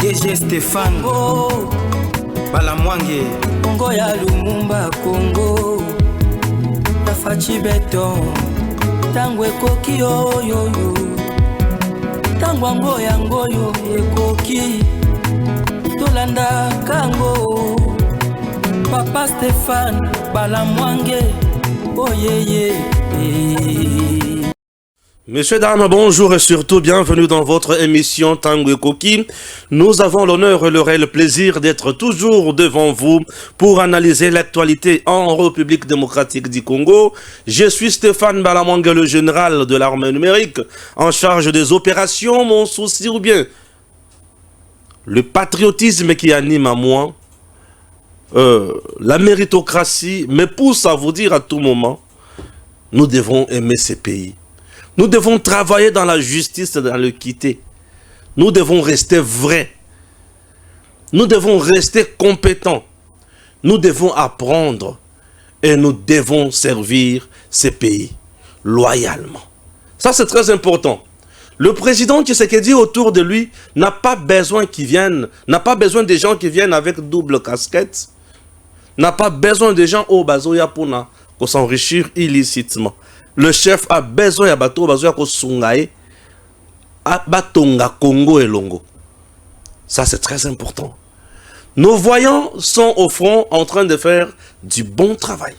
DG Stéphane Balamwange Congo ya Lumumba Congo Tafachi Beton Tangwe koki yo Tangwango yango yo ekoki Tolanda kango Papa Stéphane Balamwange Oh yeah. Messieurs, dames, bonjour et surtout bienvenue dans votre émission Tango Koki. Nous avons l'honneur et le réel plaisir d'être toujours devant vous pour analyser l'actualité en République démocratique du Congo. Je suis Stéphane Balamwange, le général de l'armée numérique, en charge des opérations. Mon souci ou bien le patriotisme qui anime à moi, la méritocratie me pousse à vous dire à tout moment, nous devons aimer ces pays. Nous devons travailler dans la justice et dans l'équité. Nous devons rester vrais. Nous devons rester compétents. Nous devons apprendre et nous devons servir ces pays loyalement. Ça, c'est très important. Le président Tshisekedi autour de lui n'a pas besoin qu'ils viennent, n'a pas besoin des gens qui viennent avec double casquette, n'a pas besoin des gens au bazoya pour s'enrichir illicitement. Le chef a besoin de bateau bazoya ko sungae a batonga Congo et Longo. Ça c'est très important. Nos voyants sont au front en train de faire du bon travail.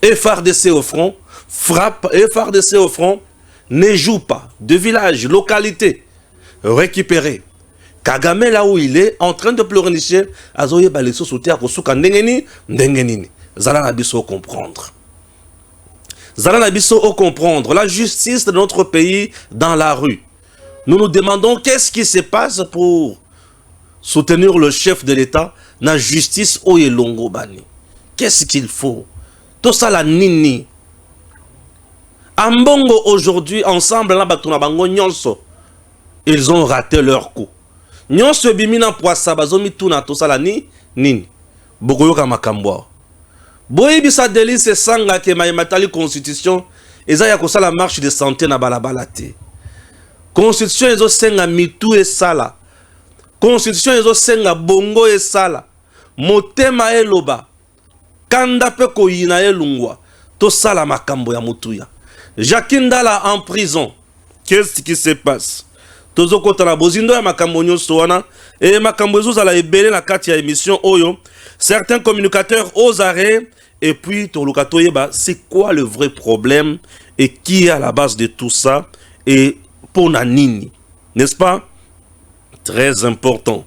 FARDC au front, frappe, FARDC au front, ne joue pas de village, localité récupéré. Kagame là où il est en train de pleurnicher, azoye baleso sauter à kosuka ndengenini. Zala nabiso comprendre. Zala nabiso au comprendre. La justice de notre pays dans la rue. Nous nous demandons qu'est-ce qui se passe pour soutenir le chef de l'État. La justice au Longo Bani. Qu'est-ce qu'il faut? Tout ça la nini. Ambongo aujourd'hui ensemble là batuna bango nyonso. Ils ont raté leur coup. Nyonso bimina poisa bazomi tuna tout ça la nini. Bogoyoka makambwa. Boyi bisa delice sanga ke matali constitution eza ya kosala marche de santé na balabala te. Constitution ezo senga mitu e sala. Constitution ezo senga bongo e sala. Motema eloba. Kanda pe koyina elungwa. To sala makambo ya mutuya. Jakindala en prison. Qu'est-ce qui se passe? Tozo kota na bozindo ya makambo nyonso wana et makambo ezo zala ebele na kati ya émission oyo. Certains communicateurs aux arrêts. Et puis, c'est quoi le vrai problème et qui est à la base de tout ça et pour Nanini, n'est-ce pas? Très important.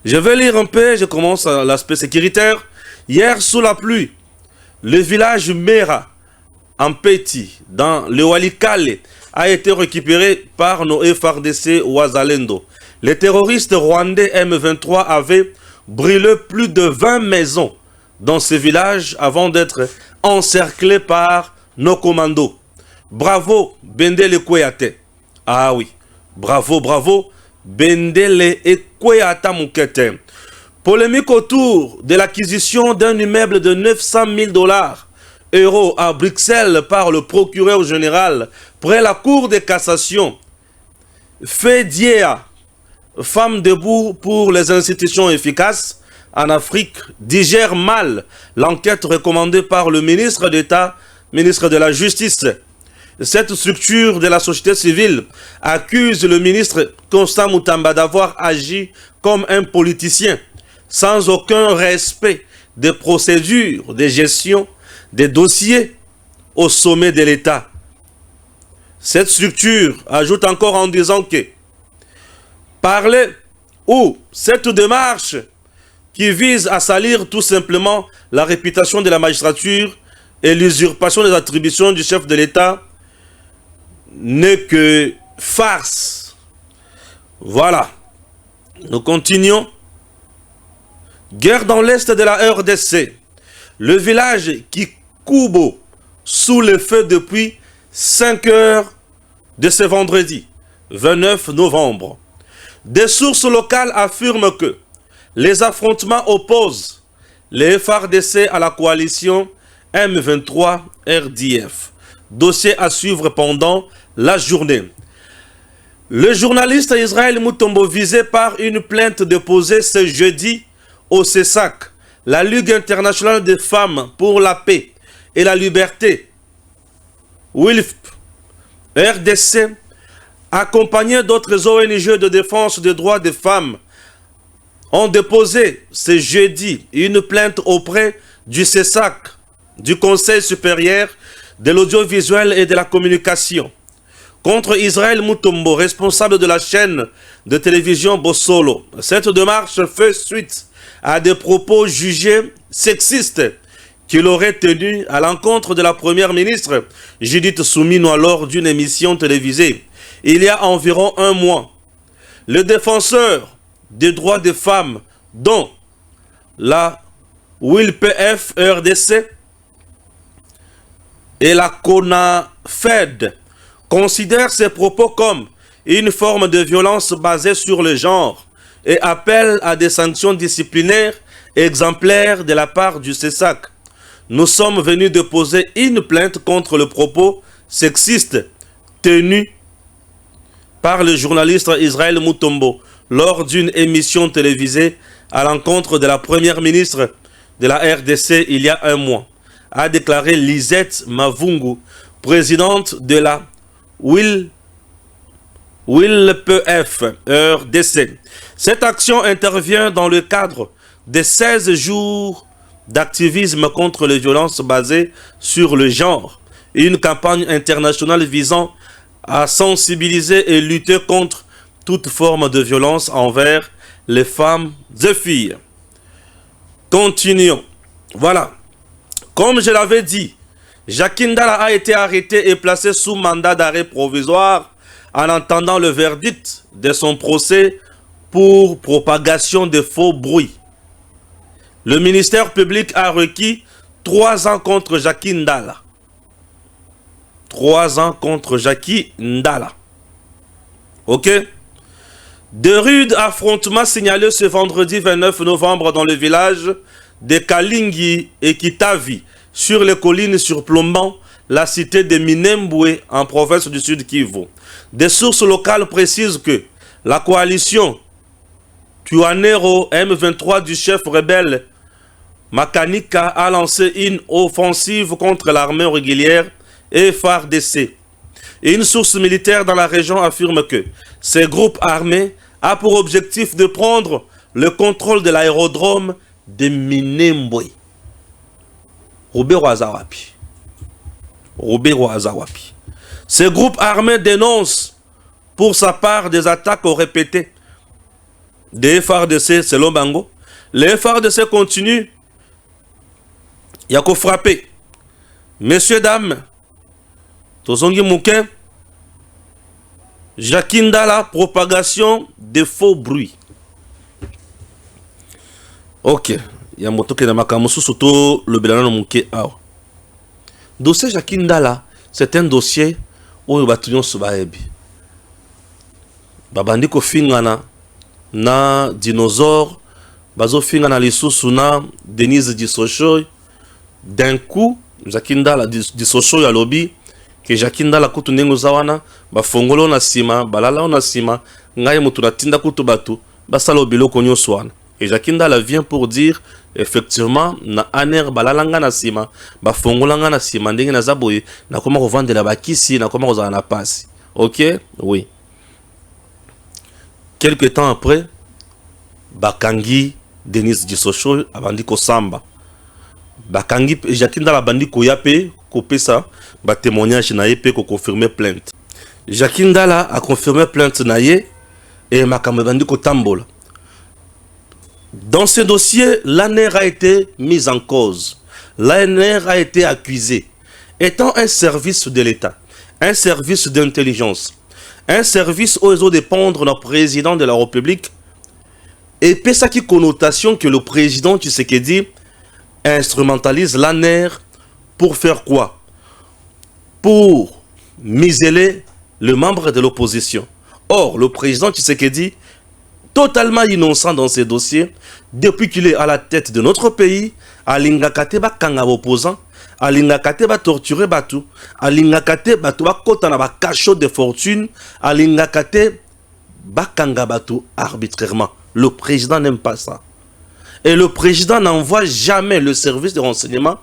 Je vais lire un peu, je commence à l'aspect sécuritaire. Hier, sous la pluie, le village Mera, en Petit, dans le Walikale, a été récupéré par nos FARDC Ouazalendo. Les terroristes rwandais M23 avaient brûlé plus de 20 maisons dans ce village avant d'être encerclés par nos commandos. Bravo, Bendele Kweyate. Ah oui, bravo, Bendele Kweyata Moukete. Polémique autour de l'acquisition d'un immeuble de 900 000 € à Bruxelles par le procureur général près la cour de cassation. Fédia, femme debout pour les institutions efficaces en Afrique, digère mal l'enquête recommandée par le ministre d'État, ministre de la Justice. Cette structure de la société civile accuse le ministre Constant Moutamba d'avoir agi comme un politicien, sans aucun respect des procédures de gestion des dossiers au sommet de l'État. Cette structure ajoute encore en disant que parler ou cette démarche qui vise à salir tout simplement la réputation de la magistrature et l'usurpation des attributions du chef de l'État n'est que farce. Voilà. Nous continuons. Guerre dans l'est de la RDC. Le village Kikubo sous le feu depuis 5 heures de ce vendredi 29 novembre. Des sources locales affirment que les affrontements opposent les FARDC à la coalition M23 RDF. Dossier à suivre pendant la journée. Le journaliste Israël Mutombo, visé par une plainte déposée ce jeudi au CESAC, la Ligue internationale des femmes pour la paix et la liberté, WILF, RDC, accompagné d'autres ONG de défense des droits des femmes, ont déposé ce jeudi une plainte auprès du CESAC, du Conseil supérieur de l'audiovisuel et de la communication, contre Israël Mutombo, responsable de la chaîne de télévision Bossolo. Cette démarche fait suite à des propos jugés sexistes qu'il aurait tenus à l'encontre de la première ministre Judith Suminwa lors d'une émission télévisée il y a environ un mois. Le défenseur des droits des femmes, dont la WILPF RDC et la CONAFED, considère ces propos comme une forme de violence basée sur le genre et appelle à des sanctions disciplinaires exemplaires de la part du CESAC. Nous sommes venus déposer une plainte contre le propos sexiste tenu par le journaliste Israël Mutombo lors d'une émission télévisée à l'encontre de la première ministre de la RDC il y a un mois, a déclaré Lisette Mavungu, présidente de la WILPF RDC. Cette action intervient dans le cadre de 16 jours d'activisme contre les violences basées sur le genre, une campagne internationale visant à sensibiliser et lutter contre toute forme de violence envers les femmes et filles. Continuons. Voilà. Comme je l'avais dit, Jacques Ndala a été arrêté et placé sous mandat d'arrêt provisoire en attendant le verdict de son procès pour propagation de faux bruits. Le ministère public a requis 3 ans contre Jacques Ndala. 3 ans contre Jacques Ndala. Ok? De rudes affrontements signalés ce vendredi 29 novembre dans le village de Kalingi et Kitavi, sur les collines surplombant la cité de Minembwe en province du Sud Kivu. Des sources locales précisent que la coalition Tuanero M23 du chef rebelle Makanika a lancé une offensive contre l'armée régulière et FARDC. Et une source militaire dans la région affirme que ces groupes armés a pour objectif de prendre le contrôle de l'aérodrome de Minembwe. Robert Azawapi. Ces groupes armés dénoncent pour sa part des attaques répétées des FARDC selon Bango. Les FARDC continuent. Il y a qu'à frapper. Messieurs, dames, Tozongi Mouké, Jacques Ndala, propagation de faux bruits. Ok. Il y a un moto qui est dans surtout le Belano Mouké. Dossier Jacques Ndala, c'est un dossier où le bataillon se bat. Babandi ko fingana na dinosaure, bazo fingana lisusu na Denise Dissochoy. D'un coup, Jacques Ndala Dissochoy a lobby que Jacques Ndala kutu nengo zawana ba fongolo na sima balala na sima ngai mutu na tinda kutu batu basalo biloko nyonso wana. Et Jacques Ndala vient pour dire effectivement na aner balalanga na sima ba fongolanga na sima ndenge na zaboye na koma ko vendre ba kisi na koma ko za na passe. OK? Oui. Quelque temps après, bakangi Denise Dissochoy abandi ko samba. Bakangi Jacques Ndala bandi ko yape ko pesa ba témoignage na yé ko confirmer plainte. Jacques Ndala a confirmé plainte na yé et makambe bandi ko tambola. Dans ce dossier, l'ANER a été mise en cause. L'ANER a été accusé. Étant un service de l'État, un service d'intelligence, un service où ils ont dépendre du président de la République, et puis ça qui connotation que le président Tshisekedi instrumentalise l'ANER pour faire quoi? Pour museler le membre de l'opposition. Or, le président Tshisekedi, totalement innocent dans ces dossiers, depuis qu'il est à la tête de notre pays, alingakate ba kanga opposant, alingakate ba torturer batu, alingakate batu ba kota na ba cachot de fortune, alingakate bakanga bato arbitrairement. Le président n'aime pas ça. Et le président n'envoie jamais le service de renseignement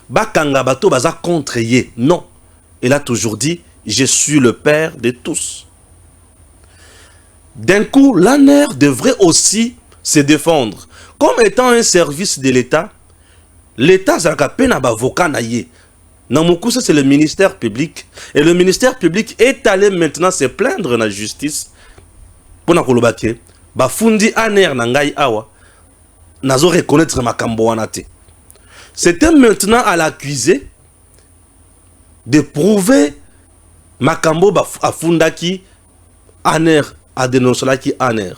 bakanga bato baza contre ye. Non. Il a toujours dit, je suis le père de tous. D'un coup, l'ANER devrait aussi se défendre. Comme étant un service de l'État, l'État a un avocat. Namoukou, c'est le ministère public. Et le ministère public est allé maintenant se plaindre dans la justice. Pour nakolobake, bafundi ANER nangai awa, nazo reconnaître makambo wanate. C'était maintenant à l'accusé de prouver makambo afundaki ANER a dénoncé qui ANER.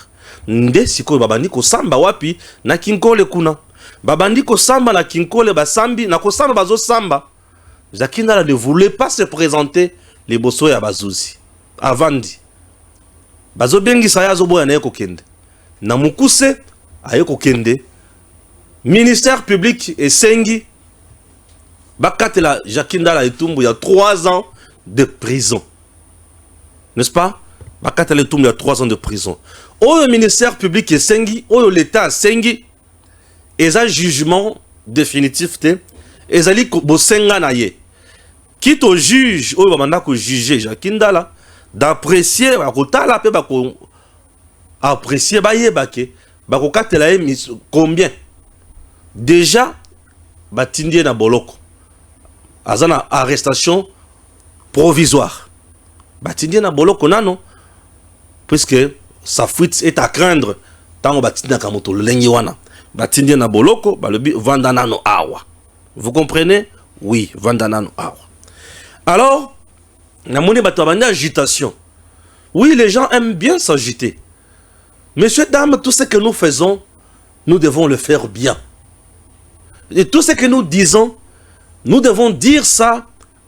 Nde siko babandi ko samba wapi na kinkole kuna. Babandi ko samba na kinkole basambi na ko samba bazo samba. Jakindala ne voulait pas se présenter les bosso ya bazuzi. Avandi. Bazo bengi saya zo boya na yeko kende. Na mukuse ayeko kende. Ministère public et sengi bakatela Jakindala etumbu ya 3 ans de prison. N'est-ce pas? Bakatela etumbu ya 3 ans de prison. Au ministère public et sengi, au l'État sengi, et ça jugement définitif te, et ça li bosenga na ye. Quitte au juge, au bamanda ko juger Jakindala, d'apprécier, bakotala pe bako apprécier baye bake, bako katela ye combien? Déjà, batindie na boloko. Azana arrestation provisoire. Batindie na boloko nano, puisque sa fuite est à craindre. Tango batindie na kamoto lengi wana. Batindie na boloko, balobi vandanano awa. Vous comprenez? Oui, vandanano awa. Alors, namoni bato abandi agitation. Oui, les gens aiment bien s'agiter. Messieurs, dames, tout ce que nous faisons, nous devons le faire bien. Et tout ce que nous disons, nous devons dire ça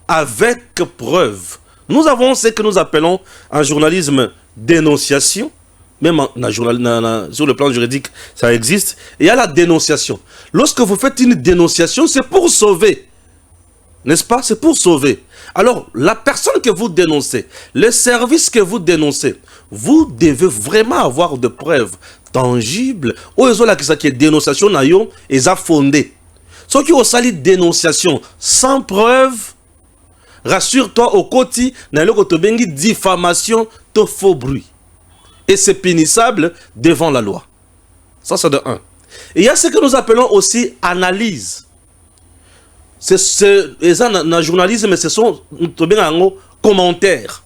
avec preuve. Nous avons ce que nous appelons en journalisme dénonciation. Même sur le plan juridique, ça existe. Et il y a la dénonciation. Lorsque vous faites une dénonciation, c'est pour sauver. N'est-ce pas? C'est pour sauver. Alors, la personne que vous dénoncez, le service que vous dénoncez, vous devez vraiment avoir de preuves tangibles. Ou ils ont la dénonciation et ça fondé. Ceux qui ont sali dénonciation sans preuve, rassure-toi au côté, n'a le diffamation, de faux bruit. Et c'est punissable devant la loi. Ça, c'est de 1. Et il y a ce que nous appelons aussi analyse. C'est dans le journalisme, ce sont commentaires.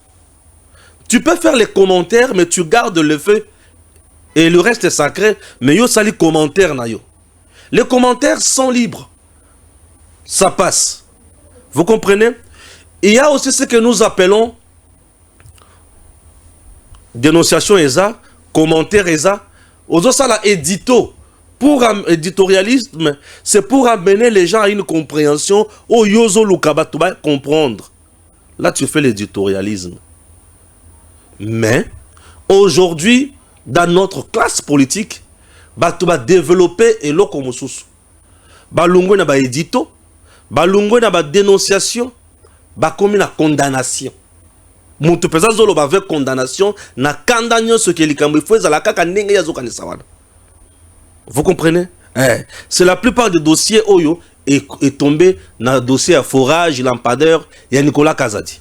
Tu peux faire les commentaires, mais tu gardes le feu et le reste est sacré. Mais yo sali commentaires na yo. Les commentaires sont libres. Ça passe. Vous comprenez? Il y a aussi ce que nous appelons dénonciation ESA, commentaire ESA. Aux autres, ça la édito. Pour éditorialisme, c'est pour amener les gens à une compréhension. Oh, yozo lukaba, tu vas comprendre. Là, tu fais l'éditorialisme. Mais, aujourd'hui, dans notre classe politique, tu vas développer et l'eau comme sous. Balungo na ba édito, balungo na ba dénonciation, comme na condamnation. Monte pesa zolo ba avec condamnation, na kandanyo ce que likambo faut za la kaka ndenge ya zoka sawana. Vous comprenez? C'est la plupart des dossiers Oyo est tombé dans le dossier à forage, lampadaire, il y a Nicolas Kazadi.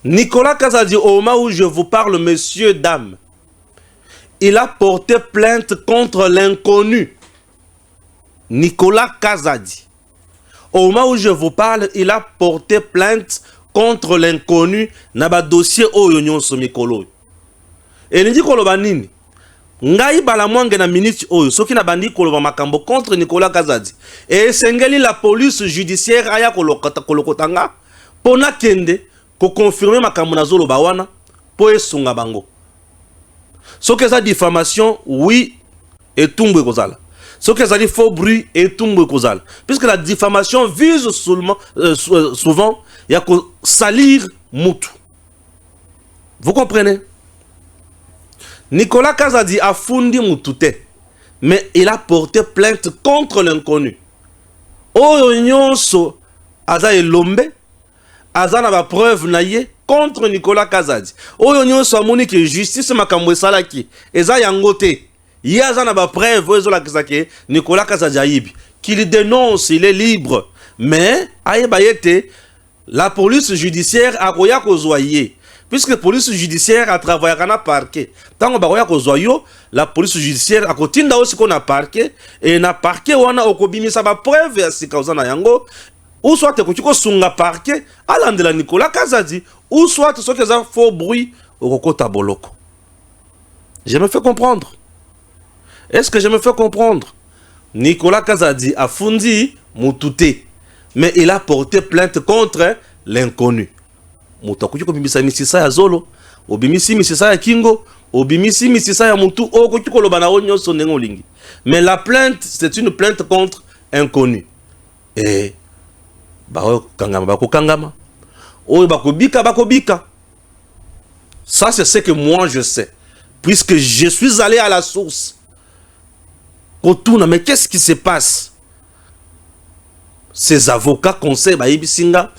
Nicolas Kazadi, au moment où je vous parle, messieurs, dames, il a porté plainte contre l'inconnu. Nicolas Kazadi. Au moment où je vous parle, il a porté plainte contre l'inconnu dans le dossier Oyo Nyonso Mikolo. Et il dit que ngai balamwange na ministre oyo soki na bandi koloba makambo contre Nicolas Kazadi et sengeli la police judiciaire aya kolokotanga pona kende ko confirmer makambo na zolo bawana po esunga bango soki za diffamation oui et tumbwe kozala soki za faux bruit et tumbwe kozala puisque la diffamation vise souvent ya ko salir mutu. Vous comprenez? Nicolas Kazadi a fondé Moutouté, mais il a porté plainte contre l'inconnu. Oyo nyonso aza elombe, aza na ba preuve na ye, contre Nicolas Kazadi. Oyo nyonso amoni que justice makambo esalaki eza yango te. Yaza na ba preuve ezola kisake Nicolas Kazadi ayibi. Qu'il dénonce, il est libre. Mais ayeba yete la police judiciaire a koya kozwaye. Puisque la police judiciaire a travaillé à parquet. Tant que la police judiciaire a continué aussi qu'on a parquet et na parquet on a okobimi ça va preuve à ce cause na yango ou soit que tu sunga parquet à l'andela Nicolas Kazadi ou soit ce que ça faux bruit au kota boloko. Je me fais comprendre. Est-ce que je me fais comprendre? Nicolas Kazadi a fondi Moutouté, mais il a porté plainte contre l'inconnu. Mutakuji ko bimisa misisa ya zolo, obimisi misisa ya kingo, obimisi misisa ya mutu, okoki ko lobana onyo sonengo lingi. Mais la plainte, c'est une plainte contre inconnu. Et bako kangama. Oyo bako bika. Ça c'est ce que moi je sais, puisque je suis allé à la source. Kotouna, mais qu'est-ce qui se passe? Ces avocats conseillent Baïbisinga.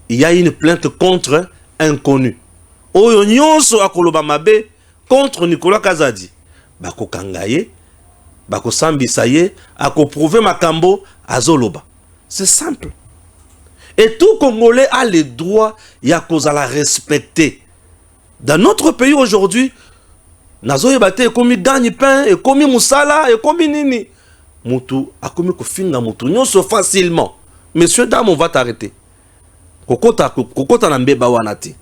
Il y a une plainte contre inconnu. Oyo nyonso akoloba mabe contre Nicolas Kazadi. Bako kangaye, bako sambisaye, ako prouver makambo azoloba. C'est simple. Et tout Congolais a le droit ya kozala respecter. Dans notre pays aujourd'hui, nazoye bate ekomi gagne pain, ekomi musala, ekomi nini. Mutu akomi kofinga mutu nyonso facilement. Messieurs, dames, on va t'arrêter. Kokota na mbeba wana te.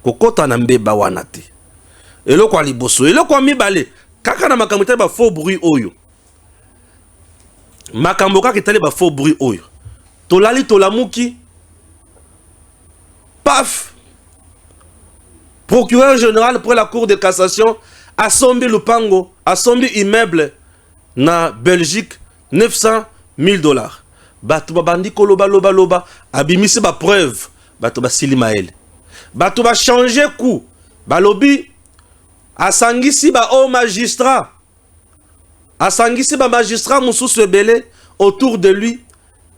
Kokota na mbeba wana te. Eloko aliboso, eloko mibale. Kaka na makambo tali ba faux bruit oyo. Makambo kaka tali ba faux bruit oyo. Tolali tolamuki. Paf. Procureur général pour la cour de cassation a sombi lupango, a sombi immeuble na Belgique 900 000 $. Bato ba bandi koloba loba abimisi ba preuve bato ba silimael bato ba changer coup balobi asangisi ba au magistrat asangisi ba magistrat mususu ebele autour de lui.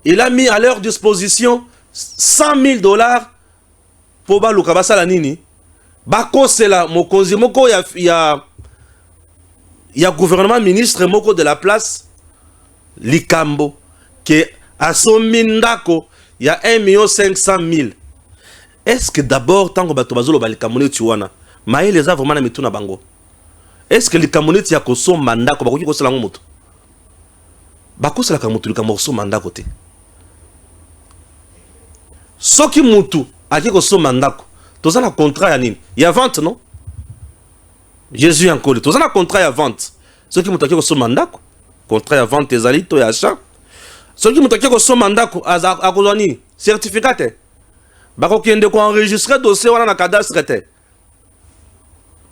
Il a mis à leur disposition 100 000 $ pour ba luka basala nini bako sela mokonzi moko ya gouvernement ministre moko de la place likambo que à son mindako, il y a 1 500 000. Est-ce que d'abord, tant que Batobazolo va les camoner tuana, Maï les a vraiment mis tout na bango? Est-ce que les camonettes y a que son mandat, comme beaucoup de la moto? Bako c'est la camotu, le camorso mandat côté. Soki mutu, a qui que son mandat, tous un contrat il y a vente, non? Jésus encore, tous un contrat à vente. Soki mutu a qui que son mandat, contrat à vente, tes alito et achat. Ce qui m'a dit que son mandat a coloni certificat bako kende ko enregistrer dossier wana na cadastre.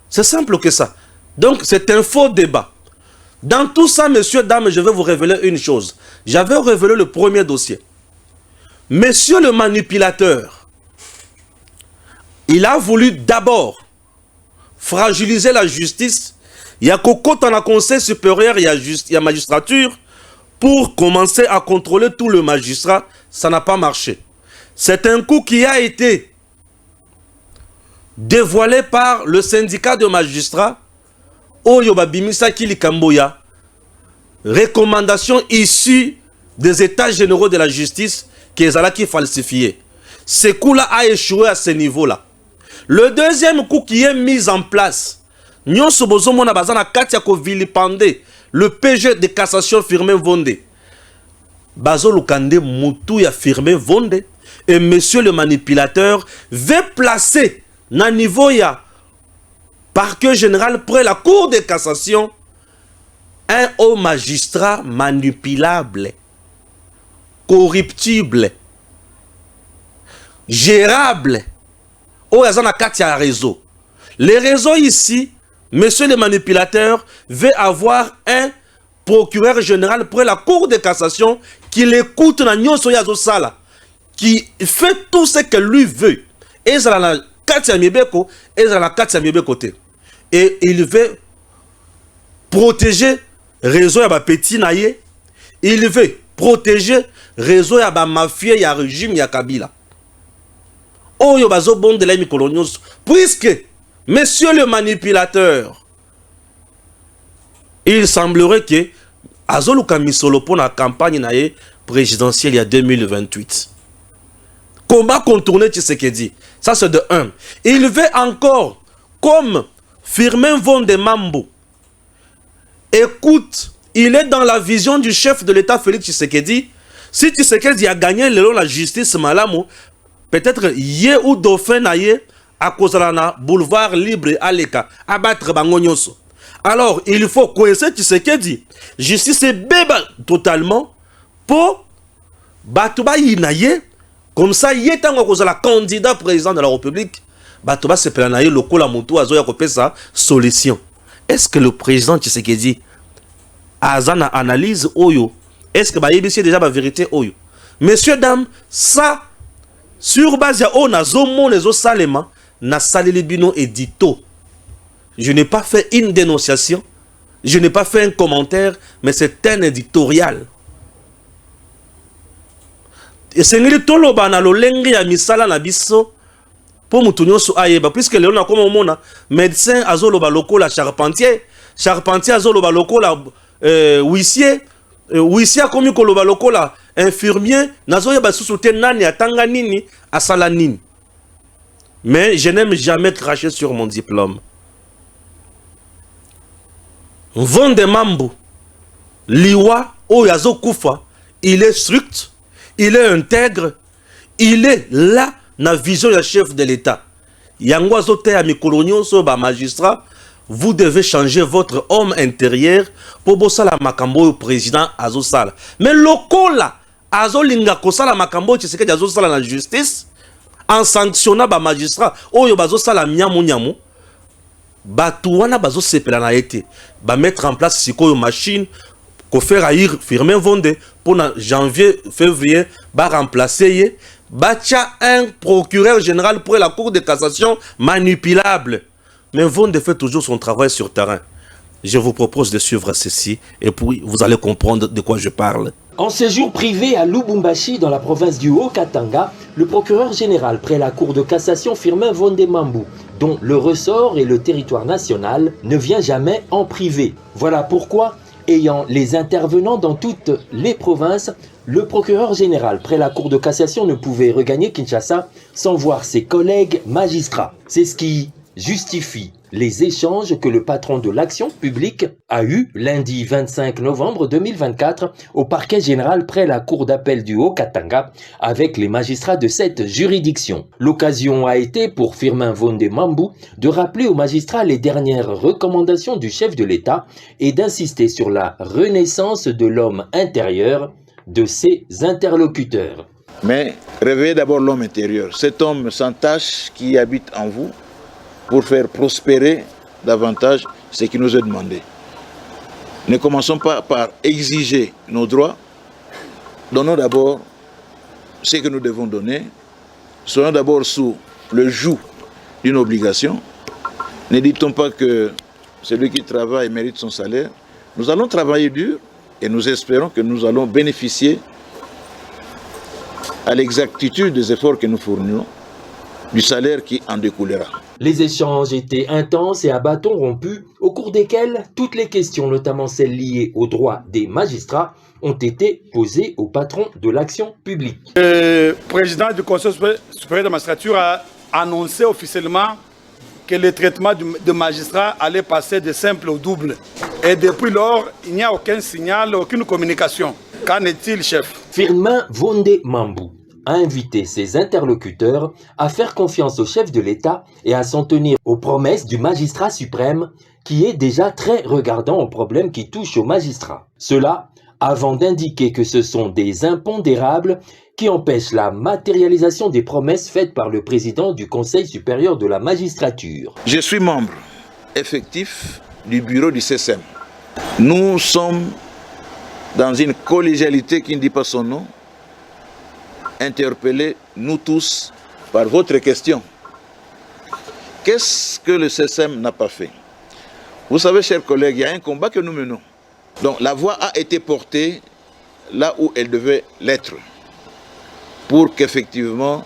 C'est simple que ça. Donc c'est un faux débat. Dans tout ça, messieurs, dames, je vais vous révéler une chose. J'avais révélé le premier dossier. Monsieur le manipulateur, il a voulu d'abord fragiliser la justice. Il y a Coco dans la conseil supérieur, il y a magistrature. Pour commencer à contrôler tout le magistrat, ça n'a pas marché. C'est un coup qui a été dévoilé par le syndicat de magistrats. Oyoba Bimisa Kili Kamboya. Recommandation issue des états généraux de la justice qui est falsifié. Ce coup-là a échoué à ce niveau-là. Le deuxième coup qui est mis en place, Nyon Sobozo Mona Bazana Katia Kovilipande. Le PG de cassation firmé Vonde. Bazo Lukande Moutou ya firmé Vonde. Et monsieur le manipulateur veut placer na niveau ya parquet général près la cour de cassation un haut magistrat manipulable, corruptible, gérable. Oh, il y a un réseau. Les réseaux ici, monsieur le manipulateur veut avoir un procureur général près la cour de cassation qui l'écoute na nyonso ya sala, qui fait tout ce que lui veut. Et ça la Katia Miebeko, et ça la Katia Miebeko. Et il veut protéger réseau ya ba petit naye, il veut protéger réseau ya ba mafia ya régime ya Kabila. Oyo bazo bon de la mikolonios. Puisque, monsieur le manipulateur, il semblerait que Azoluka Misolo pour la campagne présidentielle il y a 2028. Comment contourner Tshisekedi? Ça c'est de 1. Il veut encore, comme Firmin Vondemambo, écoute, il est dans la vision du chef de l'État Félix Tshisekedi. Si Tshisekedi a gagné la justice Malamo, peut-être yé ou dauphin naye à cause de la boulevard libre Aleka, abattre Bangonyonso. Alors, il faut coincer Tshisekedi. Justice est béba totalement pour Batouba Yinaye. Comme ça, il est un candidat président de la République. Batouba se planaye le coup la moto à Zoya sa solution. Est-ce que le président Tshisekedi a une analyse Oyo? Est-ce que c'est déjà la vérité Oyo? Messieurs, dames, ça, sur base de on a zomo les autres salema, na salilibino édito. Je n'ai pas fait une dénonciation, je n'ai pas fait un commentaire, mais c'est un éditorial. Et c'est ngili tolo ba na lolengi ya misala na biso pour mutunyo su ayeba puisque le on a comme mona médecin azolo ba lokola charpentier azolo ba lokola huissier comme ko ba lokola infirmier nazo yeba susu te nani atanga nini asala nini. Mais je n'aime jamais cracher sur mon diplôme. Vondemambo liwa oyazo kufa, il est strict. Il est intègre, il est là, dans la vision du chef de l'État. Yangwazote a mikolonio so ba magistrat, vous devez changer votre homme intérieur pour bosser la makambo au président Azosala. Mais lokola Azolinga kosala makambo Tshisekedi Azosala la justice, en sanctionnant ba magistrat, oyo bazosala nyamu, batouana bazo sepela na été, ba mettre en place sikoyo machine. Qu'on fait haïr Firmin Vonde pour janvier, février, va remplacer un procureur général pour la Cour de cassation manipulable. Mais Vonde fait toujours son travail sur terrain. Je vous propose de suivre ceci et puis vous allez comprendre de quoi je parle. En séjour privé à Lubumbashi, dans la province du Haut-Katanga, le procureur général près la Cour de cassation Firmin Vondemambo, dont le ressort et le territoire national, ne vient jamais en privé. Voilà pourquoi, ayant les intervenants dans toutes les provinces, le procureur général près la Cour de cassation ne pouvait regagner Kinshasa sans voir ses collègues magistrats. C'est ce qui justifie les échanges que le patron de l'action publique a eu lundi 25 novembre 2024 au parquet général près la Cour d'appel du Haut-Katanga avec les magistrats de cette juridiction. L'occasion a été pour Firmin Vondemambo de rappeler aux magistrats les dernières recommandations du chef de l'État et d'insister sur la renaissance de l'homme intérieur de ses interlocuteurs. Mais réveillez d'abord l'homme intérieur, cet homme sans tache qui habite en vous, pour faire prospérer davantage ce qui nous est demandé. Ne commençons pas par exiger nos droits. Donnons d'abord ce que nous devons donner. Soyons d'abord sous le joug d'une obligation. Ne dit-on pas que celui qui travaille mérite son salaire. Nous allons travailler dur et nous espérons que nous allons bénéficier à l'exactitude des efforts que nous fournissons du salaire qui en découlera. Les échanges étaient intenses et à bâtons rompus, au cours desquels toutes les questions, notamment celles liées aux droits des magistrats, ont été posées au patron de l'action publique. Le président du Conseil supérieur de la magistrature a annoncé officiellement que le traitement de magistrats allait passer de simple au double. Et depuis lors, il n'y a aucun signal, aucune communication. Qu'en est-il, chef? Firmin Vondemambo a invité ses interlocuteurs à faire confiance au chef de l'État et à s'en tenir aux promesses du magistrat suprême qui est déjà très regardant aux problèmes qui touchent aux magistrats. Cela avant d'indiquer que ce sont des impondérables qui empêchent la matérialisation des promesses faites par le président du Conseil supérieur de la magistrature. Je suis membre effectif du bureau du CSM. Nous sommes dans une collégialité qui ne dit pas son nom, interpellés, nous tous, par votre question. Qu'est-ce que le CSM n'a pas fait? Vous savez, chers collègues, il y a un combat que nous menons. Donc la voix a été portée là où elle devait l'être, pour qu'effectivement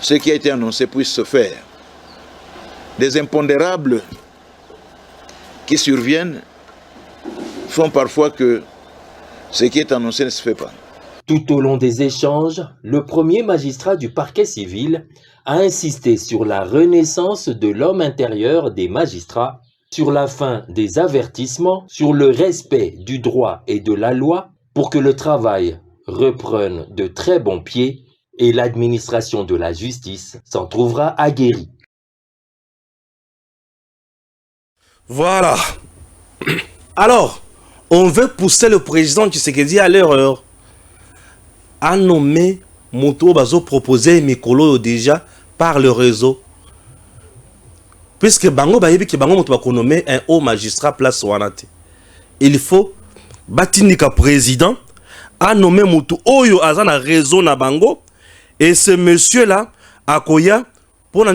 ce qui a été annoncé puisse se faire. Des impondérables qui surviennent font parfois que ce qui est annoncé ne se fait pas. Tout au long des échanges, le premier magistrat du parquet civil a insisté sur la renaissance de l'homme intérieur des magistrats, sur la fin des avertissements, sur le respect du droit et de la loi pour que le travail reprenne de très bons pieds et l'administration de la justice s'en trouvera aguerrie. Voilà. Alors, on veut pousser le président Tshisekedi à l'erreur. A nommé Moto Bazo proposé Mikolo déjà par le réseau. Puisque Bango Bayebi ki Bango Moto Bako nommé un haut magistrat place Wanate. Il faut Batinika président a nommé Moto Oyo Azana réseau na Bango. Et ce monsieur là, Akoya, pour la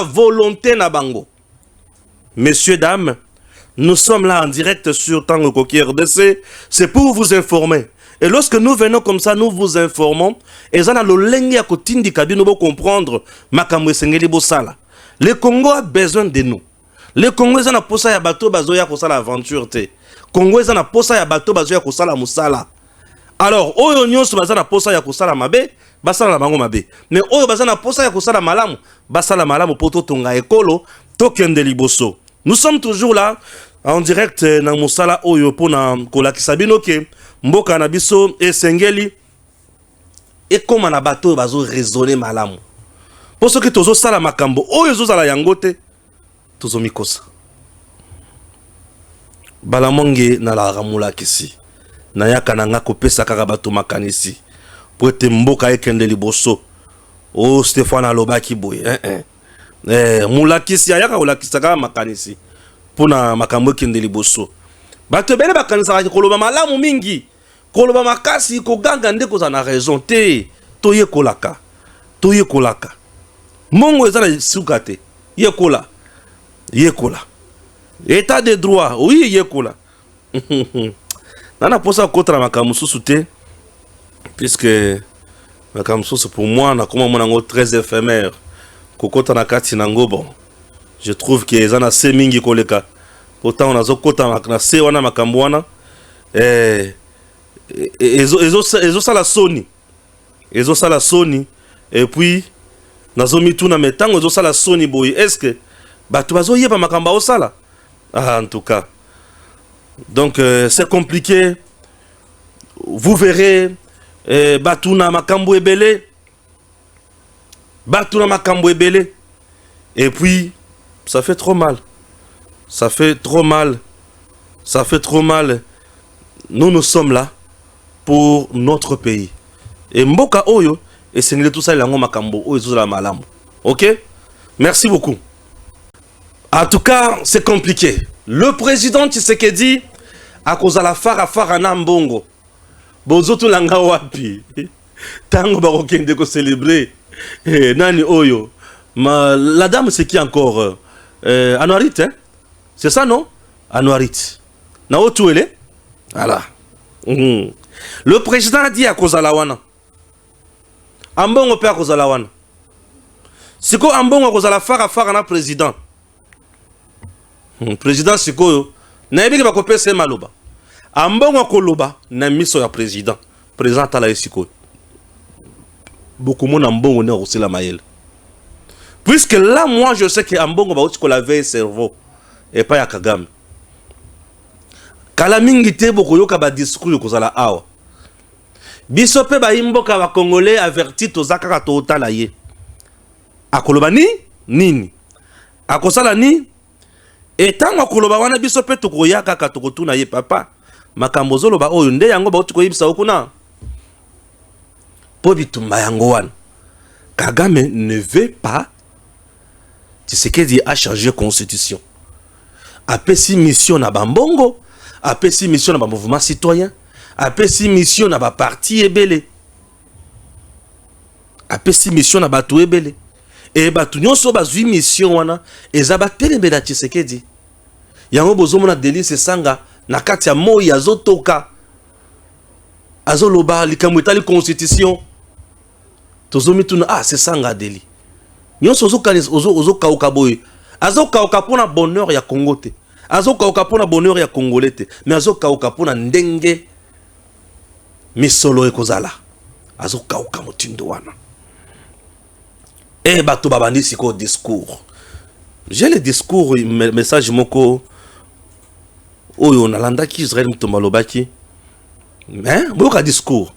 volonté na Bango. Messieurs, dames, nous sommes là en direct sur Tango Koki RDC. C'est pour vous informer. Et lorsque nous venons comme ça, nous vous informons. Et ça a l'olenghi à côté du cabine pour comprendre Makamwe Sengeli Bosala. Le Congo a besoin de nous. Le Congo est en posa ya bateau bazoya ko sala aventure te. Congo est en posa ya bateau bazoya ko sala musala. Alors, oyo nyonso bazana posa ya ko sala mabe, basala la bango mabe. Mais oyo bazana posa ya ko sala malamu, basala malamu poto tonga ekolo, tokende liboso. Nous sommes toujours là en direct dans Moussala Oyo pour Kola Kisabino ke Mboka Nabiso et Sengeli et comme un bateau bazo raisonner malamu. Pour ce que tozo sala makambo Oyo zo sala yangote tozo mikosa. Balamonge na la ramula kisi. Na yaka na ngako pesa kaka bato makanisi. Pour être Mboka ekende liboso. Oh Stéphane Alobaki boy. Mulakisi ayaka ulakisaka makanisi pona makambo kende liboso bato bele bakanisa koloba malamu mingi koloba makasi ko ganga ndeko za na raison te toye kolaka mongo ezala sukate yekola état de droit oui yekola nana posa kontra makambo susu te puisque makambo susu pour moi na koma monango très éphémère. Kokota na kati nango bon. Je trouve que ezana se mingi koleka. Pourtant on a zokota na se wana makambo wana ezo sala soni. Ezo sala soni et puis nazo mituna metango ezo sala soni boy. Est-ce que bato bazo yeba makambo o sala? Ah en tout cas. Donc c'est compliqué. Vous verrez batuna makambo ebele. Batuna makambo ebele. Et puis ça fait trop mal. Ça fait trop mal. Nous sommes là pour notre pays. Et Mboka Oyo et c'est tout ça lango makambo oyo zo la malamu. OK? Merci beaucoup. En tout cas, c'est compliqué. Le président Tshisekedi a cause la fara na mbongo. Bozoto langa wapi. Tango barokende ko célébrer. Nani Oyo. La dame, c'est qui encore Anouarit, hein? C'est ça, non? Anouarit. Nao Touele? Voilà. Le président a dit à Kozalawana. Ambongo pe à Kozalawana. Siko Ambongo a Kozala fara na président. Président Siko, na ebi ba kopé c'est maloba. Ambongo koloba na miso ya président. Président Tala Siko. Beaucoup de Ambongo ne aussi la maïel. Puisque là, moi, je sais que Ambongo va aussi la veille cerveau. Et pas ya Kagame. Kalamingite beaucoup yoka ba discours ko zala awa. Bisope ba imboka ba Congolais averti to zakaka to otala ye. Akoloba nini? Akosala ni? Etango akoloba wana bisope to koyaka ka to kotuna ye papa. Makambo zolo ba oyo nde yango ba uti ko yibisa okuna. Po bitumba yango wana. Kagame ne veut pas. Tshisekedi a changé la constitution. Après si mission na bambongo, après si mission na ba mouvement citoyen, après si mission na ba parti ebele. Après si mission na ba tout ebele. Et ba tout nyonso ba zui mission wana ezaba telembela Tshisekedi. Yango bozomo na Delice Sanga na kati ya moi azotoka. Azoloba likamweta li constitution. tozomi tuna ah c'est ça ngadeli nyonso ozo kauka boy azo kauka pona bonheur ya Congo te azo kauka pona bonheur ya Congolais te mais azo kauka pona ndenge misolo ekozala azo kauka motindo wana et bato babandi siko discours j'ai le discours message moko oyo nalanda ki Israël mtomalobaki hein boka discours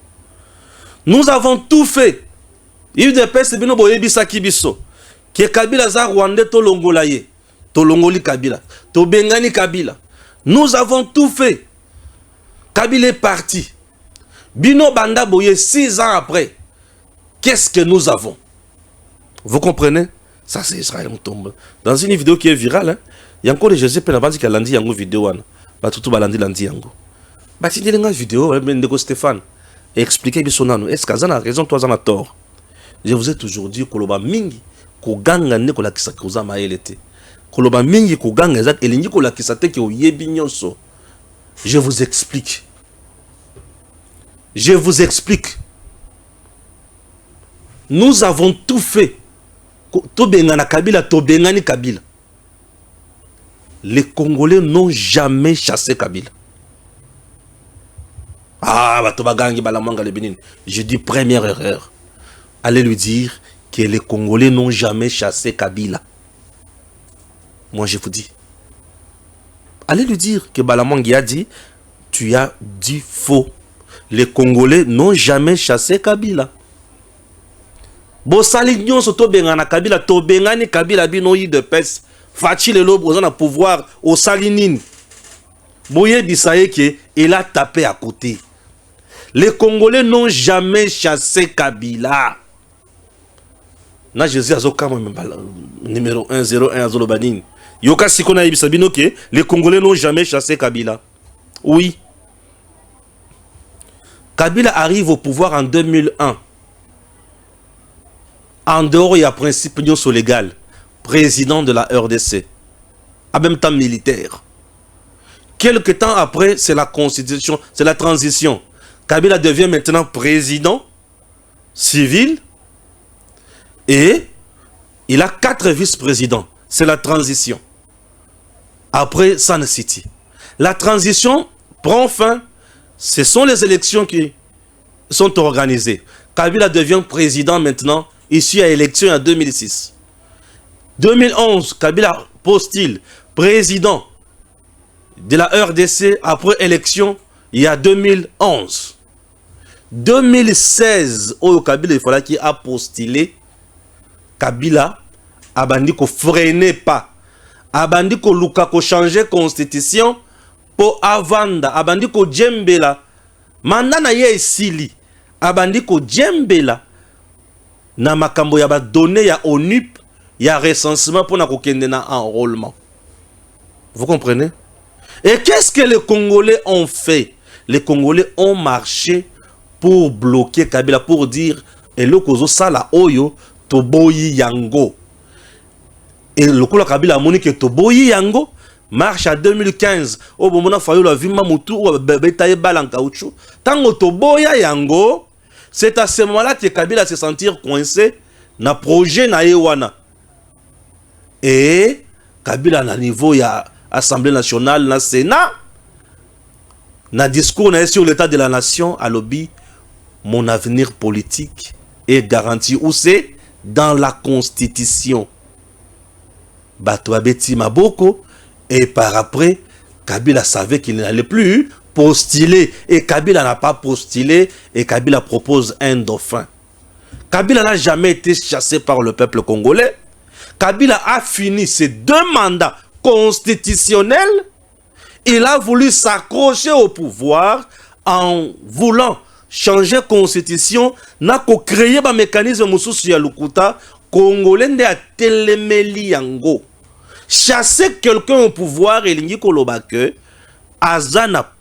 nous avons tout fait il de peste bino boyebisa kibiso ke Kabila za Rwanda to longola ye to longoli Kabila to bengani Kabila nous avons tout fait Kabila est parti bino banda boye 6 ans après qu'est-ce que nous avons vous comprenez ça c'est Israël Mutombo dans une vidéo qui est virale hein il y a encore des Jésus penabandi qui a landi yango vidéo wana ba tutu balandi landi yango ba tindelenga vidéo ndeko Stéphane expliquer bisonano est-ce que ça a raison toi ça a tort je vous ai toujours dit koloba mingi koganga ne kolakisa koza maelete koloba mingi koganga ezak elingi kolakisa te ke oyebi nyonso je vous explique nous avons tout fait to bengana Kabila to bengani Kabila les Congolais n'ont jamais chassé Kabila ah bato bagangi balamanga le Bénin je dis première erreur allez lui dire que les Congolais n'ont jamais chassé Kabila. Moi, je vous dis. Allez lui dire que Balamangi a dit, tu as dit faux. Les Congolais n'ont jamais chassé Kabila. Bo salignon soto bengana Kabila, to bengani Kabila binoyi de pes. Fachi le lobo on a pouvoir au salinine. Boye bisaye que il a tapé à côté. Les Congolais n'ont jamais chassé Kabila. Na Jésus azoka numéro 101 azolobanine. Yoka sikona ibisabino que les Congolais n'ont jamais chassé Kabila. Oui. Kabila arrive au pouvoir en 2001. En dehors, il y a principe nyonso légal. Président de la RDC. En même temps militaire. Quelque temps après, c'est la constitution, c'est la transition. Kabila devient maintenant président civil. Et il a 4 vice-présidents. C'est la transition. Après Sun City. La transition prend fin. Ce sont les élections qui sont organisées. Kabila devient président maintenant. Issu à élection en 2006. 2011, Kabila postule président de la RDC après élection. Il y a 2011. 2016, au Kabila, il fallait qu'il a postulé. Kabila abandi ko freiner pas abandi ko luka ko changer constitution pour avanda abandi ko djembela manda na ye esili abandi ko djembela na makambo ya ba données ya ONUP ya recensement pour na ko kende na enrôlement. Vous comprenez? Et qu'est-ce que les Congolais ont fait? Les Congolais ont marché pour bloquer Kabila, pour dire elokozo sala oyo Toboyi Yango. Et le coup Kabila a moni que Toboyi Yango marche à 2015. Au moment où il a vu Mamoutou, Betaye Balan Caoutchouc. Tant que Toboya Yango, c'est à ce moment-là que Kabila se sentir coincé dans le projet Naïwana. Et Kabila, à niveau de l'Assemblée nationale, dans le Sénat, dans le discours sur l'état de la nation, à lobby, mon avenir politique est garanti. Où c'est? Dans la constitution. Batouabeti Maboko. Et par après, Kabila savait qu'il n'allait plus postuler. Et Kabila n'a pas postulé. Et Kabila propose un dauphin. Kabila n'a jamais été chassé par le peuple congolais. Kabila a fini ses 2 mandats constitutionnels. Il a voulu s'accrocher au pouvoir en voulant changer constitution, n'a ko créé un mécanisme mususu ya lukuta congolais de a telemeli yango. Chasser quelqu'un au pouvoir et lingi koloba que azana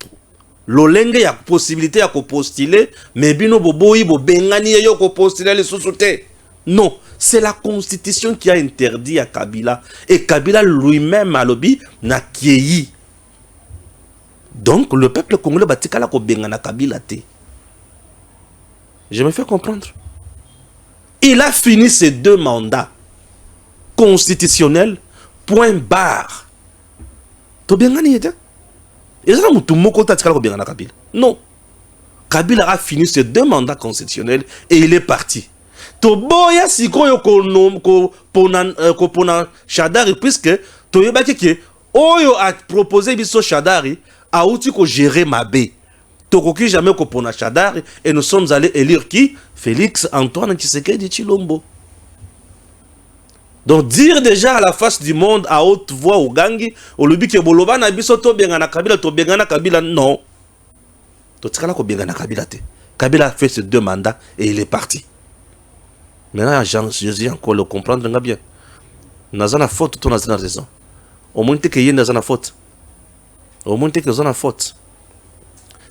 lolenge ya possibilité ya ko postuler mais bino boboyi bo bengani yo ko postuler les sous-soutés. Non, c'est la constitution qui a interdit à Kabila et Kabila lui-même a lobby na kiei. Donc le peuple congolais batikala ko bengana Kabila te. Je me fais comprendre. Il a fini ses 2 mandats constitutionnels, point barre. Non. Kabila a fini ses 2 mandats constitutionnels et il est parti. Toboya sikoyo pona Shadari, puisque Toyebaki ki Oyo a proposé biso Shadari a outi ko gérer Mabé. Tokoki jamais ko pona Shadari et nous sommes allés élire qui? Félix Antoine Tshisekedi Tshilombo. Donc dire déjà à la face du monde à haute voix au gangi, au lobby que boloba na biso to bengana Kabila to bengana Kabila, non. To tikala ko bengana Kabila te. Kabila a fait ses 2 mandats et il est parti. Maintenant, Jésus encore le comprendre bien. Nazana faute, ton nazana raison. Au moins que y nazana faute. Au moins que nazana faute.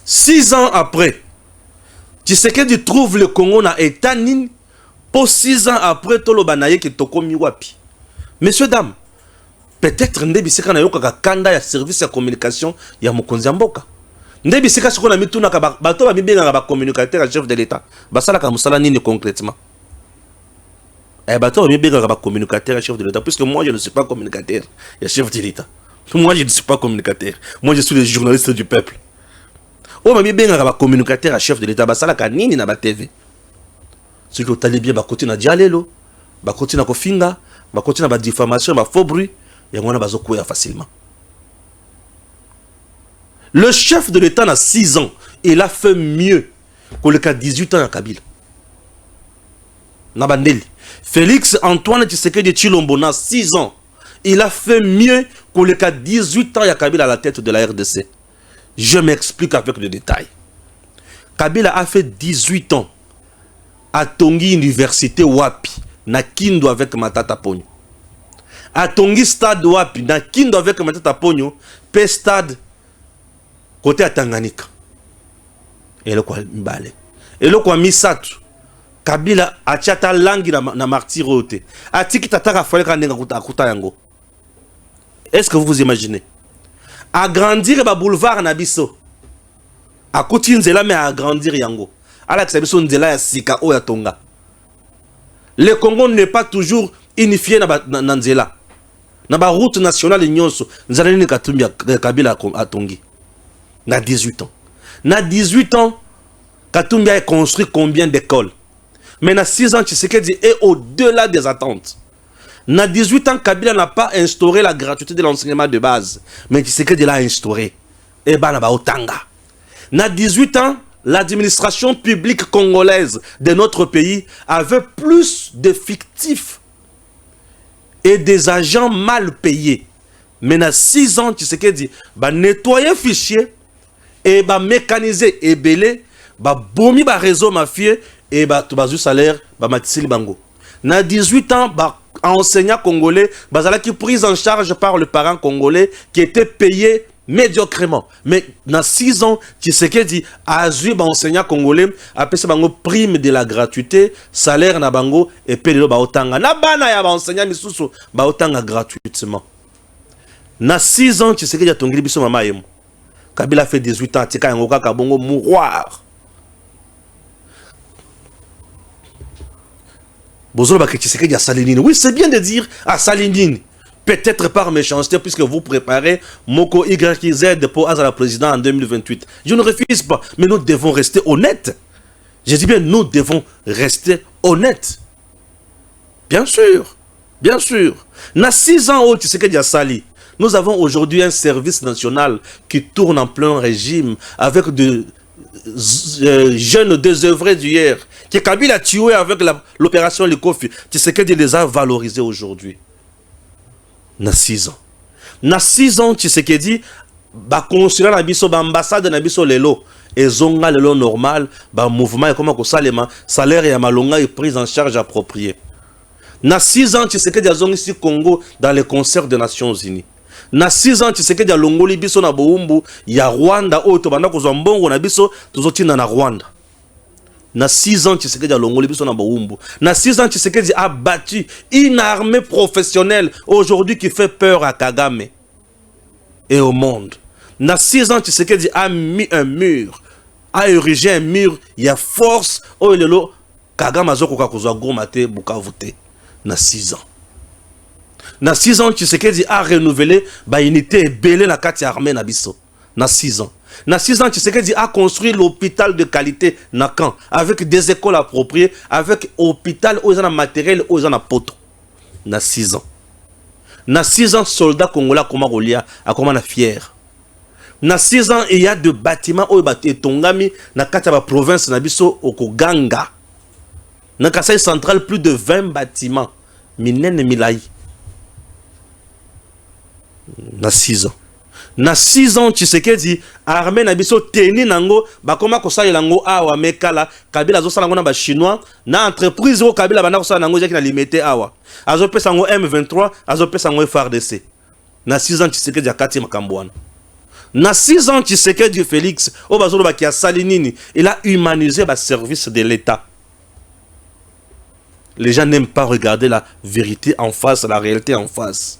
6 ans après, Tshisekedi trouve le Congo na état nini. Pour 6 ans après, tolo banaye ki tokomi wapi. Messieurs, dames, peut-être ndebisika na yoka kanda ya service ya communication ya mokonzi mboka. Ndebisika siko na mituna ka bato ba bibenga ba communicateur chef de l'état. Basala ka musala nini concrètement? Bato ba bibenga ba communicateur chef de l'état, puisque moi je ne suis pas communicateur ya chef de l'état. Moi je ne suis pas communicateur. Moi je suis le journaliste du peuple. O ba bibenga ba communicateur chef de l'état basala ka nini na ba TV. Si vous allez bien, bakoti na dialelo, bakoti na kofinga, bakoti na ba diffamation, ba faux bruit, et on a bazokoya facilement. Le chef de l'État a 6 ans, il a fait mieux que le cas 18 ans à Kabila. Nabandeli. Félix Antoine Tshisekedi Tshilombo a 6 ans, il a fait mieux que le cas 18 ans à Kabila à la tête de la RDC. Je m'explique avec le détail. Kabila a fait 18 ans. A Tongi Université Wapi, na Kindo avec Matata Pogno. A Tongi Stade Wapi, na Kindo avec Matata Pogno, P Stade, côté à Tanganyika. Et le quoi Mbale. Et le quoi Misatu. Kabila a tchata langi na martyr rote. A tiki tataka fale kanenga kuta yango. Est-ce que vous vous imaginez? Agrandir ba boulevard na biso. A kuti nzela mais agrandir yango. Le Congo n'est pas toujours unifié dans Nzela. Dans la route nationale, Nzalani Katumbi Kabila a Tongi. Na 18 ans. Na 18 ans, Katumbi a construit combien d'écoles? Mais na 6 ans, Tshisekedi est au-delà des attentes. Na 18 ans, Kabila n'a pas instauré la gratuité de l'enseignement de base. Mais Tshisekedi l'a instauré. Et bah, na Otanga. Na 18 ans, l'administration publique congolaise de notre pays avait plus de fictifs et des agents mal payés. Mais dans 6 ans, tu sais qu'elle dit, bah nettoyer fichier et bah mécaniser et belé, bah bomi bah réseau mafieux et bah tout basu salaire bah matisili bango. Dans 18 ans, bah enseignants congolais, bah ça qui prise en charge par le parent congolais qui était payé médiocrement. Mais dans 6 ans, Tshisekedi a eu enseignant congolais appelé ça bango prime de la gratuité, salaire na bango et payé ba otanga. Na bana ya enseignant misusu ba otanga gratuitement. Na 6 ans, Tshisekedi a tongili biso mama yemo. Kabila fait 18 ans, tika yango kaka bongo mouroir. Bozolo ba Tshisekedi a salinine. Oui, c'est bien de dire à salinine. Peut-être par méchanceté, puisque vous préparez Moko YZ pour Azala président en 2028. Je ne refuse pas, mais nous devons rester honnêtes. Je dis bien, nous devons rester honnêtes. Bien sûr, bien sûr. Na 6 ans, tu sais qu'il y a Sali. Nous avons aujourd'hui un service national qui tourne en plein régime avec de jeunes désœuvrés d'hier, qui Kabila a tué avec l'opération Likofi. Tu sais qu'il les a valorisés aujourd'hui. Na 6 ans. Na 6 ans, tu sais que dit, ba consulat na biso, ba ambassade na biso lelo, et zonga lelo normal, ba mouvement et comment ko salema, salaire et malonga est prise en charge appropriée. Na 6 ans, tu sais que dit zonga ici Congo dans les concerts des Nations Unies. Na 6 ans, tu sais que dit longoli biso na boumbu, ya Rwanda, o to banda ko zombongo na biso, tuzotina na Rwanda. Na 6 ans, Tshisekedi a longoli biso na Boumbu. Na 6 ans, Tshisekedi a battu une armée professionnelle aujourd'hui qui fait peur à Kagame et au monde. Na 6 ans, Tshisekedi a mis un mur, a érigé un mur. Il y a force. Oh, Kagame azokoka kozwa Goma te Bukavu te na 6 ans. Na 6 ans Tshisekedi a renouvelé ba unité belé na kati armée na biso na 6 ans. Na 6 ans Tshisekedi a construit l'hôpital de qualité na Caen avec des écoles appropriées, avec hôpital où ils ont matériel, où ils ont poto. Na 6 ans. Na 6 ans soldats congolais comment Golia a comment na fier. Na 6 ans il y a de bâtiments où ils tongami na kati ba province na biso okoganga. Na Kasai central plus de 20 bâtiments. Minene milai. Na 6 ans. Na 6 ans Tshisekedi armée na biso teni nango bakoma kosalela ngo awa mekala Kabila zo sala ngo na ba chinois na entreprise o Kabila bana kosala nango jaki na limité awa azo pesa ngo M23 azo pesa ngo FARDC. Na 6 ans Tshisekedi akati makambwana. Na 6 ans Tshisekedi Félix o bazolo bakia salinini il a humanisé ba service de l'État. Les gens n'aiment pas regarder la vérité en face, la réalité en face.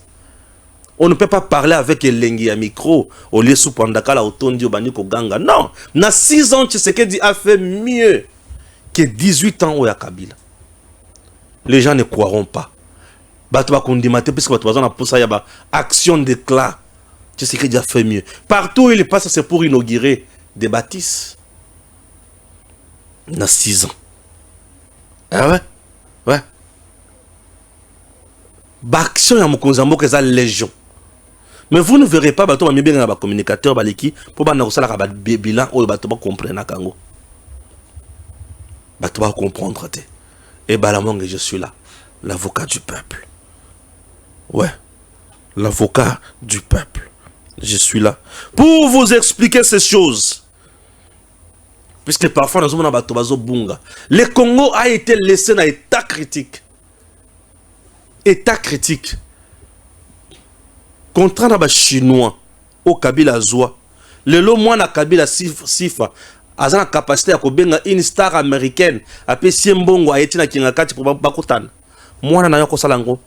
On ne peut pas parler avec Elengi à micro, au lieu sous Pandakala, au Tondi, au Baniko Ganga. Non, na 6 ans, Tshisekedi a fait mieux que 18 ans au Kabila. Les gens ne croiront pas. Batouba Kondimate, puisque Batouba a poussé à action d'éclat. Tshisekedi a fait mieux. Partout où il passe, c'est pour inaugurer des bâtisses. Na 6 ans. Ah ouais? Ouais. Baction ya Mokonzambo que ça légion. Mais vous ne verrez pas bateau bien un communicateur baliki pour ba na kosala ka bilan ou bateau ba comprendre kango. Bateau ba comprendre te. Et Balamongue je suis là, l'avocat du peuple. Ouais. L'avocat du peuple. Je suis là pour vous expliquer ces choses. Puisque parfois nous sommes dans bateau bazo bunga. Le Congo a été laissé dans état critique. État critique. Contrat na ba chinois au Kabila Zoua. Le lo mwana Kabila Sifa azana capacité à kobenga une star américaine apé Siembongo a été na kingakati pour bakotana. Mwana na yo ko salango.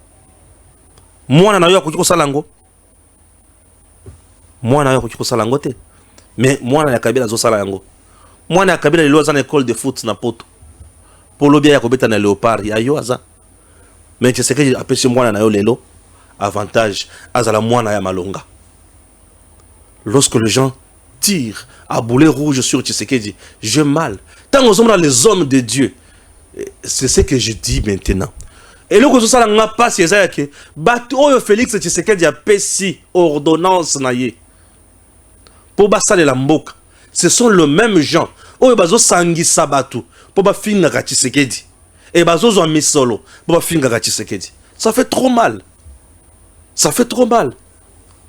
Mwana na yo ko salango. Mwana na yo ko salango te. Mais mwana ya Kabila zo sala yango. Mwana ya Kabila lelo azana école de foot na poto. Polo bia ya kobeta na Léopard ya yo aza. Mais tu sais que après ce mois na yo lelo avantage azala mwana ya malonga. Lorsque les gens tirent à boulet rouge sur Tshisekedi, j'ai mal. Tant que nous sommes dans les hommes de Dieu, c'est ce que je dis maintenant. Et là, que ça n'a pas c'est ça que bateau Félix Tshisekedi a pesi ordonnance na ye. Pour basale la mboka, ce sont les mêmes gens. Oyo bazo sangisa batu pour ba finga ka Tshisekedi. Et bazo zo misolo pour ba finga ka Tshisekedi. Ça fait trop mal. Ça fait trop mal.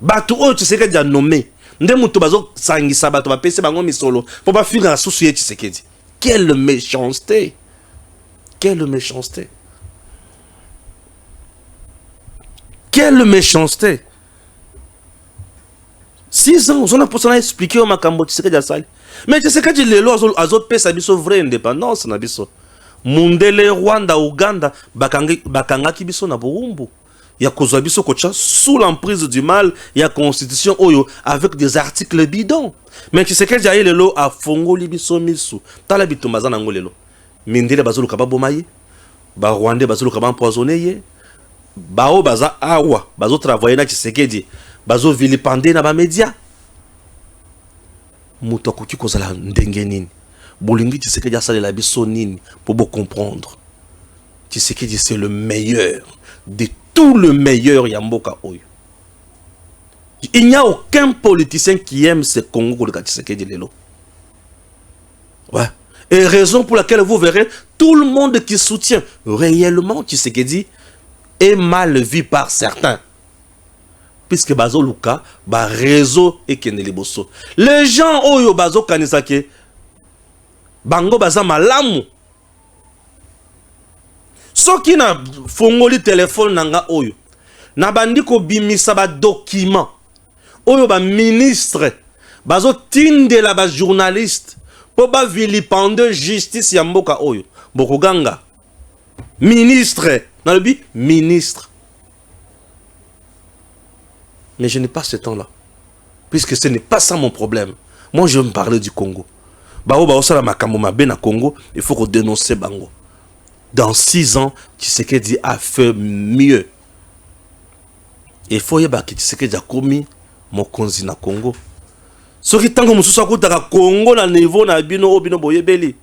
Batu oyo Tshisekedi a nommé. Nde mutu bazo sangisa batu ba pese bango misolo pour ba finga ka susu ye Tshisekedi. Quelle méchanceté. Quelle méchanceté. Quelle méchanceté. 6 ans, on a pour ça expliqué au Makambo Tshisekedi a sali. Mais Tshisekedi lelo azo pesa biso vraie indépendance na biso. Mundele Rwanda Uganda bakangaki biso na Burumbu. Ya kozwa biso kocha sous l'emprise du mal, ya constitution oyo avec des articles bidons. Mais Tshisekedi a lelo a fongoli biso misu. Tala bitumbaza nango lelo. Mindele bazoluka ba bomaye. Ba Rwanda bazoluka ba empoisonner ye. Bao baza awa bazo travailler na Tshisekedi bazo vilipender na ba média muto koki kozala ndenge nini bolingi Tshisekedi asalela biso nini pour vous comprendre. Tshisekedi c'est le meilleur de tout le meilleur ya mboka oyo. Il n'y a aucun politicien qui aime ce Congo que Tshisekedi lelo. Ouais. Et raison pour laquelle vous verrez tout le monde qui soutient réellement Tshisekedi est mal vu par certains. Puisque bazo luka, ba réseau et keneli bosso. Les gens oyo bazo kanisake, bango baza malamu. Soki na fongoli téléphone nanga oyo, na bandiko bimisa ba document, oyo ba ministre, bazo tinde la ba journaliste, po ba vilipende justice ya mboka oyo. Bokoganga, ministre, dans le but, ministre. Mais je n'ai pas ce temps-là. Puisque ce n'est pas ça mon problème. Moi, je veux me parler du Congo. Bao bao sala makambo mabe na Congo, il faut qu'on dénonce bango. dans 6 ans, Tshisekedi a fait mieux. Il faut que Tshisekedi a commis mokonzi na Congo. Ce qui tango mususu akutaka Congo na niveau na bino boyebeli.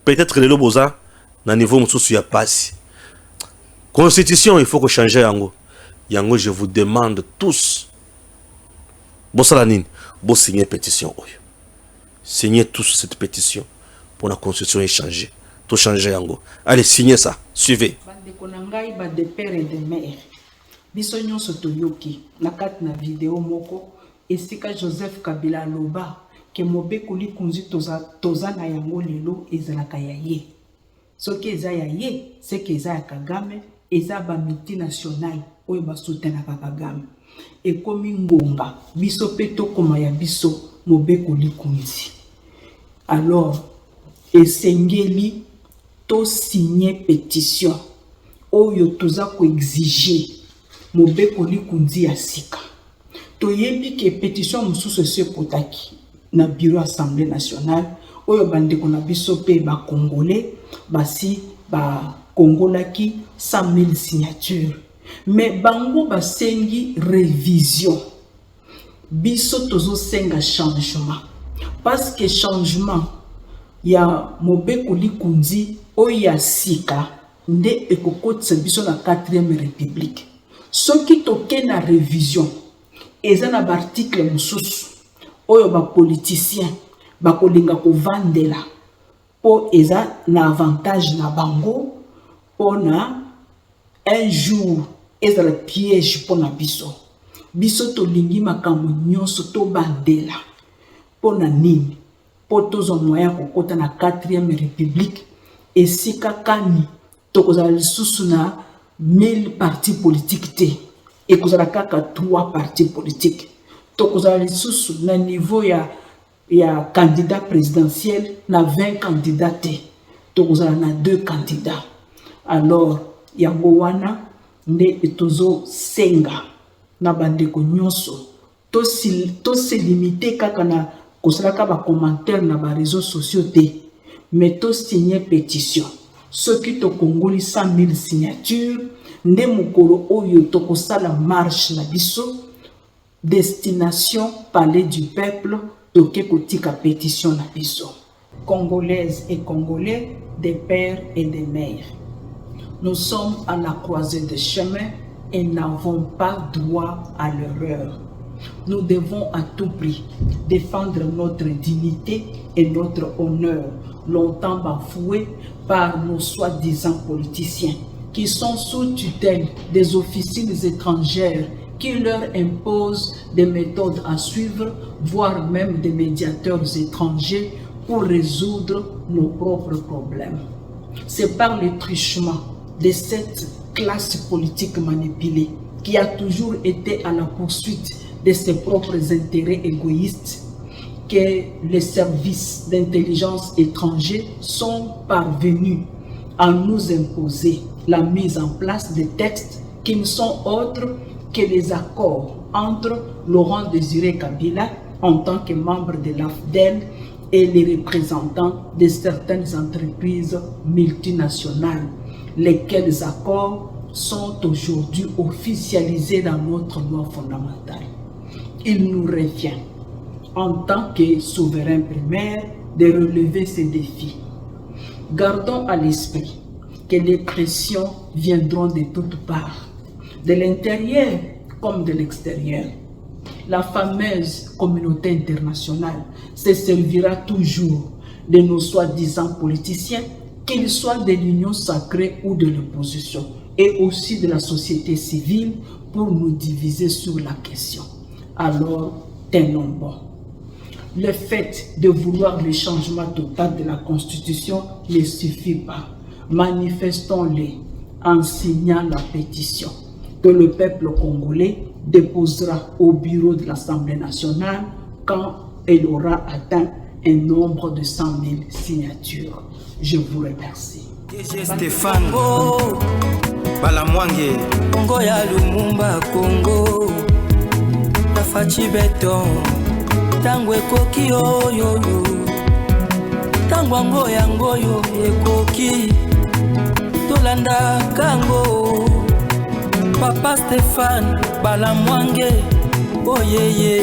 Peut-être le boza na niveau mususu ya pasi. Constitution, il faut que changer yango. Yango, je vous demande tous. Bossalanine, vous signez pétition. Signez tous cette pétition pour la constitution échanger. Tout changer yango. Allez, signez ça. Suivez. De père et de mère. Bisogno sotoyoki. Nakat na vidéo moko. Esika Joseph Kabila loba. Ke mobe kuli kunzi toza na yango lelo ezalaka ya ye. Soki eza ya ye, seki eza ya Kagame, eza ba multinational oyo ba soutenaka Kagame. Ekomi ngomba, biso peto koma ya biso mobe kuli kunzi. Alors, esengeli to signer pétition oyo toza ko exiger mobe kuli kunzi ya sika. To yebi ke pétition mususu se potaki na bureau Assemblée nationale oyo bandeko na biso pe ba congolais basi ba congolaki 100 000 signatures mais bango basengi révision biso tozo senga changement parce que changement ya mobe kuli kunzi oyo ya sika nde ekokotisa biso na 4e république soki toke na révision eza na ba article mususu oyo ba politicien ba kolinga ko vandela po eza na avantage na bango po na un jour eza le piège po na biso to lingi makambo nyonso to bandela po na nini po tozo moya kokota na 4e république esika kani to kozala lisusu na 1000 partis politiques te et kozala kaka 3 partis politiques to kozala lisusu na niveau ya candidat présidentiel na 20 candidats te to kozala na 2 candidats. Alors yango wana nde etozo senga na bandeko nyonso to se limiter kaka na kosalaka ba commentaire na ba réseaux sociaux te mais to signer pétition soki to kongoli 100 000 signatures nde mukolo oyo to kosala marche na biso destination palais du peuple toke kotika pétition na biso. Congolaises et Congolais, des pères et des mères, nous sommes à la croisée des chemins et n'avons pas droit à l'erreur. Nous devons à tout prix défendre notre dignité et notre honneur, longtemps bafoués par nos soi-disant politiciens, qui sont sous tutelle des officines étrangères qui leur imposent des méthodes à suivre, voire même des médiateurs étrangers pour résoudre nos propres problèmes. C'est par le truchement de cette classe politique manipulée qui a toujours été à la poursuite de ses propres intérêts égoïstes que les services d'intelligence étrangers sont parvenus à nous imposer la mise en place de textes qui ne sont autres que les accords entre Laurent Désiré Kabila en tant que membre de l'AFDEL et les représentants de certaines entreprises multinationales, lesquels accords sont aujourd'hui officialisés dans notre loi fondamentale. Il nous revient, en tant que souverain primaire, de relever ces défis. Gardons à l'esprit que les pressions viendront de toutes parts, de l'intérieur comme de l'extérieur. La fameuse communauté internationale se servira toujours de nos soi-disant politiciens, qu'ils soient de l'union sacrée ou de l'opposition, et aussi de la société civile pour nous diviser sur la question. Alors, tenons bon. Le fait de vouloir le changement total de la Constitution ne suffit pas. Manifestons-le en signant la pétition que le peuple congolais déposera au bureau de l'Assemblée nationale quand elle aura atteint un nombre de 100 000 signatures. Je vous remercie. Stéphane Balamwange Congo ya Lumumba Congo Tafachi Beton Tangwe koki oyoyo Tangwango yango yo ekoki tolanda kango Papa Stéphane Balamwange oyeye